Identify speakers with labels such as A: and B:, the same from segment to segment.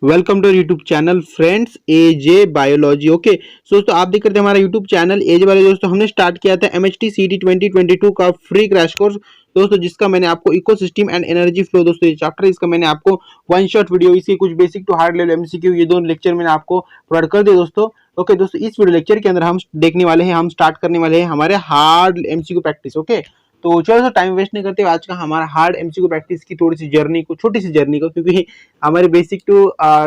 A: Welcome to YouTube channel friends AJ biology. Okay दोस्तों, आप देख रहे थे हमारा यूट्यूब चैनल एजे बायोलॉजी। दोस्तों हमने स्टार्ट किया था एमएचटी सीटी 2022 का फ्री क्रैश कोर्स दोस्तों, जिसका मैंने आपको इकोसिस्टम एंड एनर्जी फ्लो दोस्तों ये चैप्टर, इसका मैंने आपको वन शॉट वीडियो, इसकी कुछ basic to hard level MCQ, ये दोनों लेक्चर मैंने आपको प्रोवाइड कर दिए दोस्तों। ओके दोस्तों, इस वीडियो लेक्चर के अंदर हम देखने वाले हैं, हम स्टार्ट करने वाले हैं हमारे हार्ड एमसीक्यू प्रैक्टिस। ओके तो चलो टाइम वेस्ट नहीं करते, आज का हमारा हार्ड एमसीक्यू प्रैक्टिस की थोड़ी सी जर्नी को, छोटी सी जर्नी को, क्योंकि हमारे बेसिक टू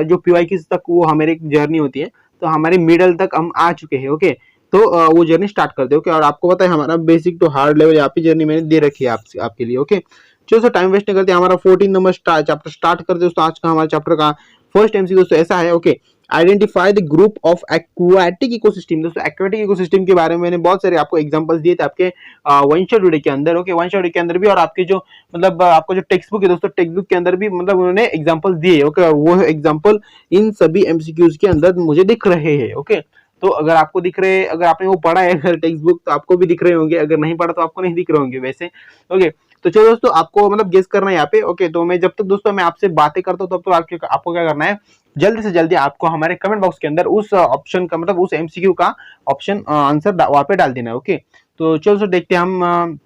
A: जो पीवाईक्यू तक वो हमारी एक जर्नी होती है, तो हमारे मिडल तक हम आ चुके हैं। ओके तो वो जर्नी स्टार्ट करते हैं। ओके और आपको पता है हमारा बेसिक टू हार्ड लेवल यहाँ पे जर्नी मैंने दे रखी है आपके लिए। ओके चलो सर टाइम वेस्ट नहीं करते, हमारा 14 नंबर चैप्टर स्टार्ट करते हैं दोस्तों। आज का हमारा चैप्टर का फर्स्ट एमसीक्यू दोस्तों ऐसा है। Okay identify the group of aquatic ecosystem. दोस्तों एक्वाटिक इकोसिस्टम के बारे में मैंने बहुत सारे आपको एग्जांपल्स दिए थे आपके वन शॉट वीडियो के अंदर। ओके वन शॉट वीडियो के अंदर भी, और आपके जो मतलब आपको जो टेक्स्ट बुक है दोस्तों, टेक्स्ट बुक के अंदर भी मतलब उन्होंने एग्जांपल दिए। ओके और वो एग्जांपल इन सभी एमसीक्यूज के अंदर मुझे दिख रहे हैं। ओके तो अगर आपको दिख रहे, अगर आपने वो पढ़ा है अगर टेक्स्ट बुक, तो आपको भी दिख रहे होंगे, अगर नहीं पढ़ा तो आपको नहीं दिख रहे होंगे वैसे। ओके तो चलो दोस्तों, आपको मतलब गेस करना है यहाँ पे। ओके तो मैं जब तक दोस्तों मैं आपसे बातें करता हूँ, तब तो आपको क्या करना है, जल्दी से जल्दी आपको हमारे कमेंट बॉक्स के अंदर उस ऑप्शन का मतलब उस एमसीक्यू का ऑप्शन आंसर वहां पे डाल देना है। ओके तो चलो सर देखते हैं हम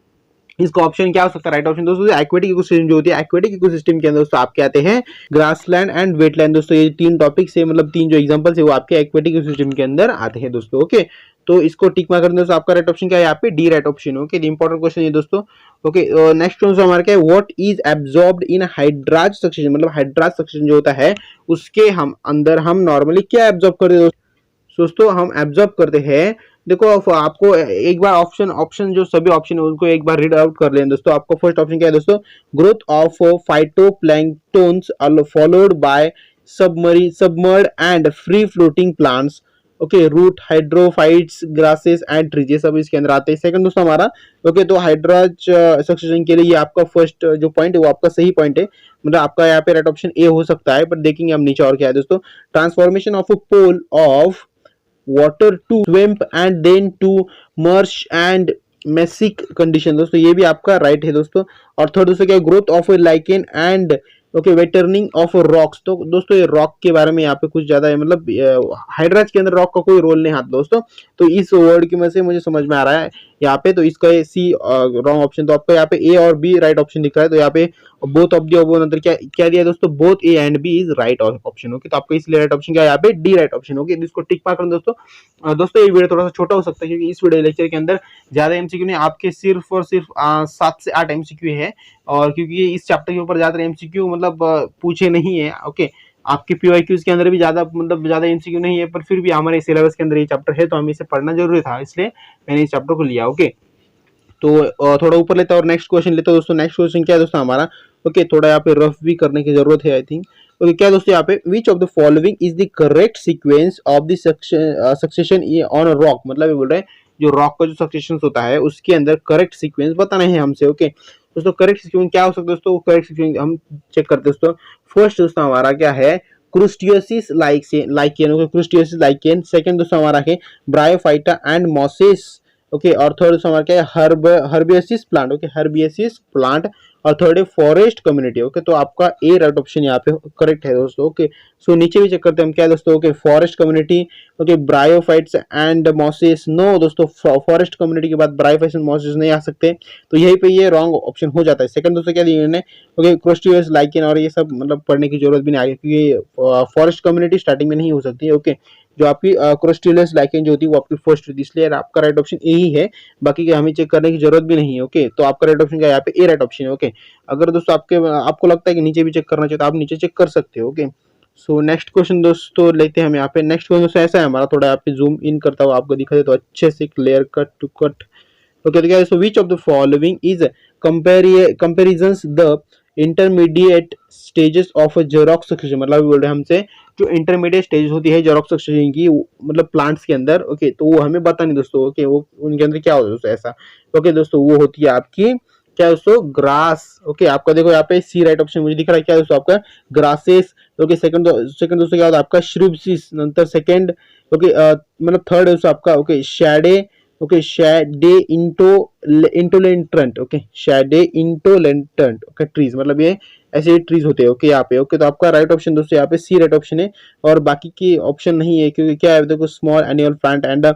A: इसका ऑप्शन क्या हो सकता है। राइट ऑप्शन दोस्तों एक्वेटिक इकोसिस्टम जो होती है, एक्वेटिक इकोसिस्टम के अंदर दोस्तों आपके आते हैं ग्रासलैंड एंड वेटलैंड। दोस्तों ये तीन टॉपिक से मतलब तीन जो एग्जांपल्स है वो आपके एक्वेटिक इकोसिस्टम के अंदर आते हैं दोस्तों। ओके तो इसको टिक मार्क कर दोस्तों, आपका राइट ऑप्शन क्या है यहाँ पे, D right option. Okay important question है दोस्तों। ओके नेक्स्ट क्वेश्चन हमारा क्या है, what is absorbed in हाइड्राज succession. मतलब हाइड्राज सक्सेशन जो होता है उसके हम अंदर हम नॉर्मली क्या एब्जॉर्ब करते हैं दोस्तों, हम एब्जॉर्ब करते हैं। देखो आपको एक बार ऑप्शन जो सभी ऑप्शन है उनको एक बार रीड आउट कर लें दोस्तों। आपको फर्स्ट ऑप्शन क्या है दोस्तों, growth of phytoplanktons followed by submerged and free floating plants. Okay root hydrophytes grasses and trees, ये सब इसके अंदर आते हैं। सेकंड दोस्तों हमारा ओके तो हाइड्राज सक्सेशन के लिए ये आपका फर्स्ट जो पॉइंट है वो आपका सही पॉइंट है, मतलब आपका यहाँ पे राइट ऑप्शन ए हो सकता है। बट देखेंगे हम नीचे और क्या है दोस्तों, transformation of a pool of water to swamp and then to marsh and mesic condition। दोस्तों ये भी आपका राइट है दोस्तों। और थर्ड दोस्तों क्या, growth of lichen and okay weathering of rocks. तो दोस्तों ये रॉक के बारे में यहाँ पे कुछ ज्यादा है, मतलब हाइड्राज के अंदर रॉक का कोई रोल नहीं आता दोस्तों। तो इस वर्ड की वजह से मुझे समझ में आ रहा है यहाँ पे, तो इसका सी रॉन्ग ऑप्शन। तो आपका यहाँ पे ए और बी राइट ऑप्शन दिख रहा है, तो यहाँ पे बोथ ऑफ दी अबव अंदर क्या क्या दिया दोस्तों, both A and B is right option. Okay तो आपका इसलिए राइट ऑप्शन क्या है यहाँ पे, डी राइट ऑप्शन। ओके इसको टिक मार्क करें दोस्तों। दोस्तों ये वीडियो थोड़ा सा छोटा हो सकता है, क्योंकि इस वीडियो लेक्चर के अंदर ज्यादा एमसीक्यू नहीं, आपके सिर्फ और सिर्फ 7 से 8 एमसीक्यू है। और क्योंकि इस चैप्टर के ऊपर ज्यादा एमसीक्यू मतलब पूछे नहीं है। ओके आपके पीवाईक्यूज के अंदर भी ज्यादा मतलब ज्यादा एमसीक्यू नहीं है, पर फिर भी हमारे सिलेबस के अंदर ये चैप्टर है, तो हमें इसे पढ़ना जरूरी था, इसलिए मैंने इस चैप्टर को लिया। ओके तो थोड़ा ऊपर लेता और नेक्स्ट क्वेश्चन लेता दोस्तों। नेक्स्ट क्वेश्चन क्या है दोस्तों हमारा, ओके थोड़ा यहाँ पे रफ भी करने की जरूरत है आई थिंक। ओके क्या दोस्तों यहाँ पे, विच of the following is the correct sequence of the succession on a rock. मतलब ये बोल रहे हैं जो रॉक का जो सक्सेशन होता है उसके अंदर करेक्ट सीक्वेंस बताना है हमसे। ओके दोस्तों करेक्ट सीक्वेंस क्या हो सकता है दोस्तों, करेक्ट सीक्वेंस हम चेक करते हैं दोस्तों। फर्स्ट दोस्तों हमारा क्या है, crustose lichen, crustose lichen. Second दोस्तों हमारा है ब्रायोफाइटा एंड मॉसेस। ओके और थर्ड दोस्तों हमारा क्या है, herbaceous plant. Okay herbaceous plant. और थर्ड है फॉरेस्ट कम्युनिटी। ओके तो आपका ए राइट ऑप्शन यहाँ पे करेक्ट है दोस्तों। ओके सो नीचे भी चेक करते हैं हम क्या है दोस्तों, okay forest community. Okay bryophytes and mosses, no दोस्तों फॉरेस्ट कम्युनिटी के बाद ब्रायोफाइट्स एंड मॉसेस नहीं आ सकते, तो यहीं पे ये रॉन्ग ऑप्शन हो जाता है। सेकंड दोस्तों क्या दिया इन्होंने, ओके क्रोस्टियस लाइकेन, और ये सब मतलब पढ़ने की जरूरत भी नहीं आई, क्योंकि फॉरेस्ट कम्युनिटी स्टार्टिंग में नहीं हो सकती है। ओके जो आपकी क्रोस्टियस लाइकेन जो होती है वो आपकी फर्स्ट होती है, इसलिए आपका राइट ऑप्शन ए ही है, बाकी के हमें चेक करने की जरूरत भी नहीं है। ओके तो आपका राइट ऑप्शन क्या है यहाँ पे, ए राइट ऑप्शन है। ओके अगर दोस्तों आपको लगता है कि नीचे भी चेक करना चाहिए तो आप नीचे चेक कर सकते हो। ओके सो नेक्स्ट क्वेश्चन दोस्तों लेते हैं हम यहाँ पे। नेक्स्ट क्वेश्चन दोस्तों ऐसा है हमारा, थोड़ा यहाँ पे जूम इन करता हुआ आपको दिखा दे तो अच्छे से clear cut to cut. Okay तो क्या है, which of the following is comparisons the intermediate stages of xerox succession. मतलब बोल रहे हैं हमसे जो इंटरमीडिएट स्टेज होती है जेरोक्स सक्सेशन की, मतलब प्लांट्स के अंदर। ओके तो वो हमें बतानी दोस्तों। ओके वो उनके अंदर क्या होता है दोस्तों ऐसा। ओके दोस्तों वो होती है आपकी क्या दोस्तों, ग्रास। ओके आपका देखो यहाँ पे सी राइट ऑप्शन मुझे दिख रहा है, क्या दोस्तों आपका ग्रासेस। ओके सेकंड दोस्तों क्या होता है आपका श्रूब्सिस। नंतर सेकंड ओके मतलब थर्ड दोस्तों आपका okay shade. Okay shade intolerant. Okay shade intolerant. Okay trees मतलब ये ऐसे ट्रीज होते हैं। ओके यहाँ पे ओके, तो आपका राइट ऑप्शन दोस्तों यहाँ पे सी राइट ऑप्शन है, और बाकी की ऑप्शन नहीं है, क्योंकि क्या है देखो small annual plant and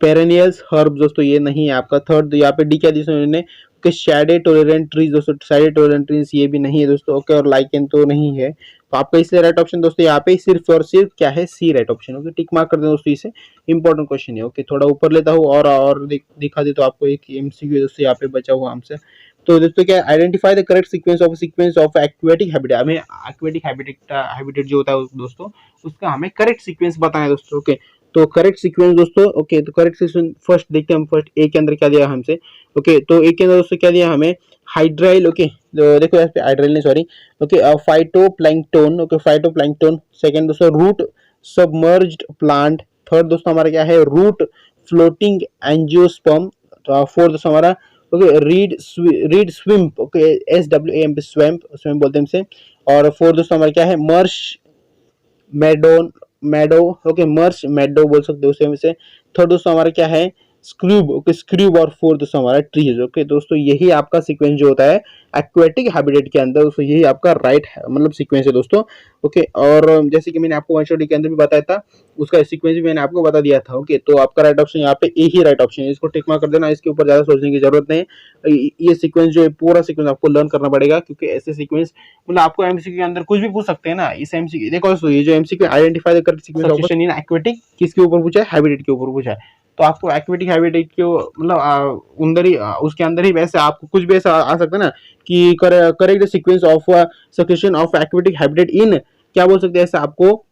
A: perennials herb दोस्तों ये नहीं है आपका। थर्ड यहाँ पे डी क्या दिया उन्होंने कि शैडे टॉलरेंट ट्रीज दोस्तों, शैडे टॉलरेंट ट्रीज ये भी नहीं है दोस्तों। ओके, और लाइकेन तो नहीं है, तो आपका इसलिए राइट ऑप्शन दोस्तों यहाँ पे सिर्फ और सिर्फ क्या है, C right option. Okay, tick mark कर दें दोस्तों, इसे इंपॉर्टेंट क्वेश्चन है। ओके, थोड़ा ऊपर लेता हूँ और दिखा दे तो आपको एक एमसीक्यू दोस्तों यहाँ पे बचा हुआ हमसे। तो दोस्तों क्या, identify the correct sequence of aquatic habitat. हमें एक्वेटिक हैबिटेट जो होता है दोस्तों, उसका हमें करेक्ट सीक्वेंस बताना है दोस्तों। ओके, तो करेक्ट सीक्वेंस दोस्तों, ओके तो करेक्ट सीक्वेंस फर्स्ट देखते हैं हम। फर्स्ट ए के अंदर क्या दिया हमसे। ओके, तो ए के अंदर दोस्तों क्या दिया हमें, हाइड्राइल। ओके, तो देखो यहाँ पे हाइड्राइल नहीं, sorry. Okay, phytoplankton. Okay, phytoplankton. Second दोस्तों रूट सबमर्ज्ड प्लांट। थर्ड दोस्तों हमारा क्या है, रूट फ्लोटिंग एंजियोस्पर्म। फोर्थ दोस्तों हमारा okay reed swamp. Okay, SWAMP, swamp swamp बोलते हैं इसे। और फोर्थ दोस्तों हमारा क्या है, मर्श मैडो। ओके, मर्श मैडो बोल सकते हो सेम से। थर्ड दोस्तों हमारा क्या है, स्क्रूब। ओके, स्क्रूब। और फोर्थ दोस्तों हमारा ट्रीज। ओके दोस्तों, यही आपका सीक्वेंस जो होता है एक्वेटिक हैबिटेट के अंदर दोस्तों, यही आपका राइट मतलब सीक्वेंस है दोस्तों। ओके, और जैसे कि मैंने आपको 1 के अंदर भी बताया था, उसका सीक्वेंस भी मैंने आपको बता दिया था। ओके, तो आपका राइट ऑप्शन यहाँ पे ए ही राइट ऑप्शन है, इसको टिक मार्क कर देना, इसके ऊपर ज्यादा सोचने की जरूरत नहीं। ये सीक्वेंस जो है पूरा सीक्वेंस आपको लर्न करना पड़ेगा, क्योंकि ऐसे सीक्वेंस मतलब आपको एमसीक्यू के अंदर कुछ भी पूछ सकते हैं ना। इस एमसीक्यू देखो दोस्तों, ये जो MCQ identify the correct sequence of in aquatic किसके ऊपर पूछा है, हैबिटेट के ऊपर पूछा है। तो आपको एक्वेटिक हैबिटेट के मतलब अंदर ही उसके अंदर ही वैसे आपको कुछ भी ऐसा आ सकता है ना कि correct sequence of succession of aquatic habitat इन, क्या बोल सकते हैं ऐसा आपको,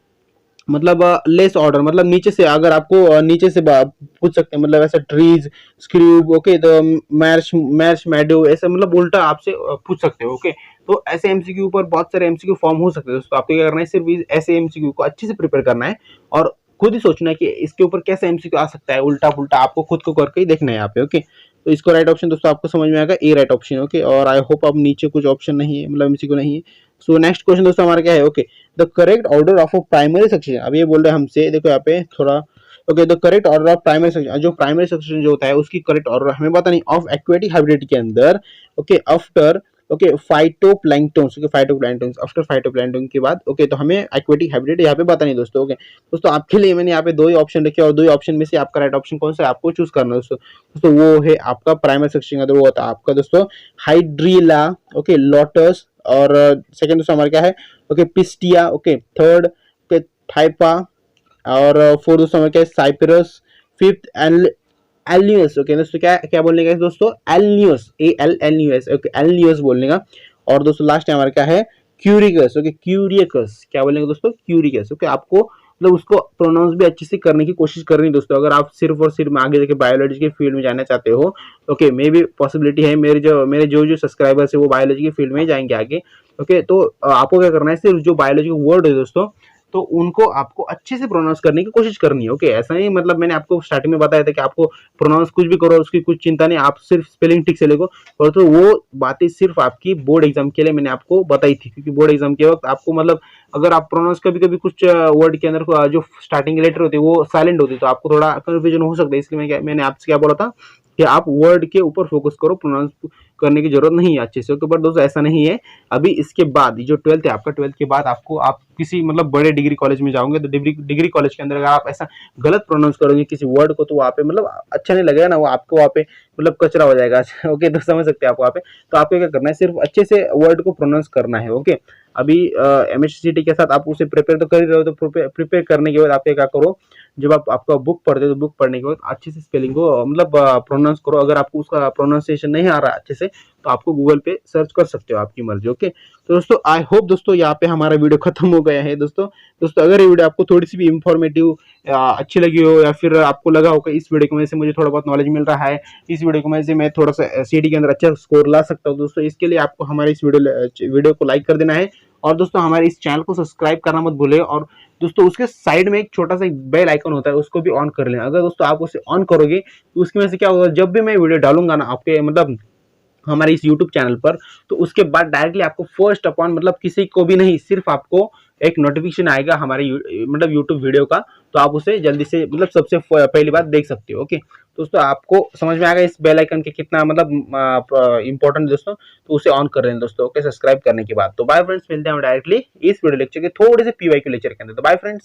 A: मतलब लेस ऑर्डर, मतलब नीचे से, अगर आपको नीचे से पूछ सकते हैं, मतलब ऐसा ट्रीज, स्क्रूब। ओके, तो मैर्श मैडो, ऐसा मतलब उल्टा आपसे पूछ सकते हो। ओके, तो ऐसे एमसीक्यू पर बहुत सारे एमसीक्यू फॉर्म हो सकते हैं दोस्तों। आपको क्या करना है, सिर्फ ऐसे एमसीक्यू को अच्छे से प्रिपेयर करना है, और खुद ही सोचना है कि इसके ऊपर कैसे एमसीक्यू आ सकता है, उल्टा पुल्टा आपको खुद को करके ही देखना है यहाँ पे। ओके, तो इसको राइट ऑप्शन दोस्तों आपको समझ में आएगा, ए राइट ऑप्शन। ओके, और आई होप अब नीचे कुछ ऑप्शन नहीं है, मतलब एमसीक्यू नहीं है। सो नेक्स्ट क्वेश्चन दोस्तों हमारा क्या है, okay the correct order of a primary succession. अब ये बोल रहे हैं हमसे, देखो यहाँ पे थोड़ा। Okay, the correct order of primary succession, जो प्राइमरी सक्सेशन जो होता है उसकी करेक्ट ऑर्डर हमें पता नहीं, ऑफ एक्वेटिक हैबिटेट के अंदर। Okay, after okay phytoplanktons. Okay, phytoplanktons after phytoplankton के बाद। ओके, तो हमें एक्वेटिक हैबिटेट यहाँ पे पता नहीं दोस्तों। ओके दोस्तों, आपके लिए मैंने यहाँ पे दो ही ऑप्शन रखे, और दो ही ऑप्शन में से आपका राइट ऑप्शन कौन सा है आपको चूज करना है दोस्तों। वो है आपका प्राइमरी सक्सेशन का, वो होता है आपका दोस्तों हाइड्रीला। Okay, lotus. और सेकंड दोस्तों हमारा क्या है, okay pistia. Okay, third okay typha. और फोर्थ दोस्तों हमारा क्या है, साइप्रस। फिफ्थ एलन्यूस। ओके दोस्तों, क्या क्या बोलने का दोस्तों, एलन्यूस, ALNUS। ओके, एलन्यूस बोलने का। और दोस्तों लास्ट है हमारा क्या है, क्यूरिकस। ओके, क्यूरियकस क्या बोलेंगे दोस्तों, क्यूरिकस। ओके, आपको मतलब उसको प्रोनाउंस भी अच्छे से करने की कोशिश करनी दोस्तों, अगर आप सिर्फ और सिर्फ आगे जाके बायोलॉजी के फील्ड में जाना चाहते हो। ओके, मे भी पॉसिबिलिटी है, मेरे जो सब्सक्राइबर्स है वो बायोलॉजी के फील्ड में जाएंगे आगे। ओके, तो आपको क्या करना है, सिर्फ जो बायोलॉजी के वर्ड है दोस्तों, तो उनको आपको अच्छे से प्रोनाउंस करने की कोशिश करनी है। ओके, ऐसा नहीं मतलब मैंने आपको स्टार्टिंग में बताया था कि आपको प्रोनाउंस कुछ भी करो, उसकी कुछ चिंता नहीं, आप सिर्फ स्पेलिंग ठीक से लिखो। और तो वो बातें सिर्फ आपकी बोर्ड एग्जाम के लिए मैंने आपको बताई थी, क्योंकि बोर्ड एग्जाम के वक्त आपको मतलब अगर आप प्रोनाउंस कभी कभी कुछ वर्ड के अंदर जो स्टार्टिंग लेटर होती है वो साइलेंट होती है, तो आपको थोड़ा कंफ्यूजन हो सकता है। इसलिए मैंने आपसे क्या बोला था कि आप वर्ड के ऊपर फोकस करो, प्रोनाउंस करने की जरूरत नहीं है अच्छे से। ओके, बट दोस्तों ऐसा नहीं है। अभी इसके बाद जो 12th है आपका, 12th के बाद आपको आप किसी मतलब बड़े डिग्री कॉलेज में जाओगे, तो डिग्री कॉलेज के अंदर अगर आप ऐसा गलत प्रोनाउंस करोगे किसी वर्ड को, तो वहाँ पे मतलब अच्छा नहीं लगेगा ना, वो आपको वहाँ पे मतलब कचरा हो जाएगा। ओके, तो समझ सकते हैं आप वहाँ पे। तो आपको क्या करना है, सिर्फ अच्छे से वर्ड को प्रोनाउंस करना है। ओके, अभी MHCT के साथ आप उसे प्रिपेयर तो कर ही रहे हो, तो प्रिपेयर करने के बाद आप क्या करो, जब आप आपका बुक पढ़ते हो तो बुक पढ़ने के बाद अच्छे से स्पेलिंग को मतलब प्रोनाउंस करो। अगर आपको उसका प्रोनाउंसिएशन नहीं आ रहा अच्छे से, तो आपको गूगल पे सर्च कर सकते हो, आपकी मर्जी। ओके, तो दोस्तों आई होप दोस्तों यहाँ पे हमारा वीडियो खत्म हो गया है दोस्तों अगर ये वीडियो आपको थोड़ी सी भी इंफॉर्मेटिव अच्छी लगी हो, या फिर आपको लगा हो कि इस वीडियो की वजह से मुझे थोड़ा बहुत नॉलेज मिल रहा है, इस वीडियो की वजह से मैं थोड़ा सा CET के अंदर अच्छा स्कोर ला सकता हूँ दोस्तों, इसके लिए आपको हमारे इस वीडियो को लाइक कर देना है। और दोस्तों हमारे इस चैनल को सब्सक्राइब करना मत भूलें, और दोस्तों उसके साइड में एक छोटा सा बेल आइकन होता है, उसको भी ऑन कर लेना। अगर दोस्तों आप उसे ऑन करोगे तो उसकी वजह से क्या होगा, जब भी मैं वीडियो डालूंगा ना आपके मतलब हमारे इस YouTube चैनल पर, तो उसके बाद डायरेक्टली आपको फर्स्ट अपॉन मतलब किसी को भी नहीं, सिर्फ आपको एक नोटिफिकेशन आएगा हमारे मतलब यूट्यूब वीडियो का, तो आप उसे जल्दी से मतलब सबसे पहली बार देख सकते हो। ओके दोस्तों, आपको समझ में आएगा इस बेल आइकन के कितना मतलब इंपॉर्टेंट दोस्तों, तो उसे ऑन कर रहे हैं दोस्तों। ओके, सब्सक्राइब करने के बाद। तो बाय फ्रेंड्स, मिलते हैं डायरेक्टली इस वीडियो लेक्चर के थोड़े से पीवाईक्यू लेक्चर के अंदर। तो बाय फ्रेंड्स।